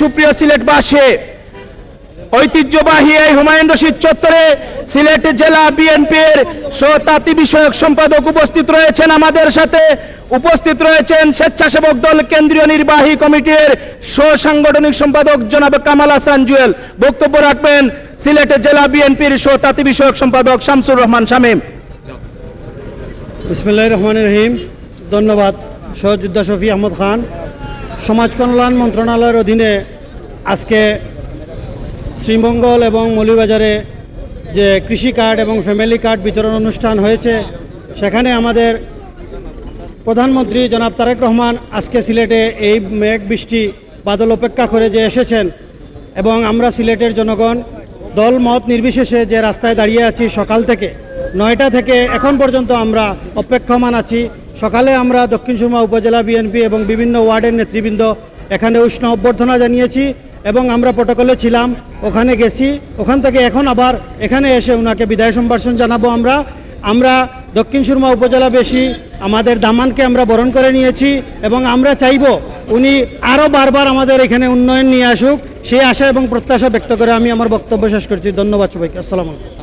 সুপ্রিয় সিলেটবাসী, ঐতিহ্যবাহী এই হুমায়ুন রশিদ চত্বরে সিলেট জেলা বিএনপির স্বতাতি বিষয়ক সম্পাদক উপস্থিত রয়েছেন। আমাদের সাথে উপস্থিত রয়েছেন স্বেচ্ছাসেবক দল কেন্দ্রীয় নির্বাহী কমিটির সাংগঠনিক সম্পাদক জনাব কামাল হাসান জুয়েল। বক্তব্য রাখবেন সিলেট জেলা বিএনপির স্বতাতি বিষয়ক সম্পাদক শামসুর রহমান শামীম। বিসমিল্লাহির রহমানির রহিম। ধন্যবাদ সহযোদ্ধা শফি আহমদ খান। সমাজ কল্যাণ মন্ত্রণালয়ের অধীনে আজকে শ্রীমঙ্গল এবং মৌলভীবাজারে যে কৃষি কার্ড এবং ফ্যামিলি কার্ড বিতরণ অনুষ্ঠান হয়েছে, সেখানে আমাদের প্রধানমন্ত্রী জনাব তারেক রহমান আজকে সিলেটে এই মেঘ বৃষ্টি বাদল উপেক্ষা করে যে এসেছেন এবং আমরা সিলেটের জনগণ দল মত নির্বিশেষে যে রাস্তায় দাঁড়িয়ে আছি সকাল থেকে 9টা থেকে এখন পর্যন্ত আমরা অপেক্ষমান আছি। সকালে আমরা দক্ষিণ সুরমা উপজেলা বিএনপি এবং বিভিন্ন ওয়ার্ডের নেতৃবৃন্দ এখানে উষ্ণ অভ্যর্থনা জানিয়েছি এবং আমরা প্রটোকলে ছিলাম, ওখানে গেছি। ওখান থেকে এখন আবার এখানে এসে ওনাকে বিদায় সম্ভাষণ জানাবো। আমরা দক্ষিণ সুরমা উপজেলাবাসী আমাদের দামানকে আমরা বরণ করে নিয়েছি এবং আমরা চাইব উনি আরও বারবার আমাদের এখানে উন্নয়ন নিয়ে আসুক, সেই আশা এবং প্রত্যাশা ব্যক্ত করে আমি আমার বক্তব্য শেষ করছি। ধন্যবাদ সবাইকে। আসসালামু আলাইকুম।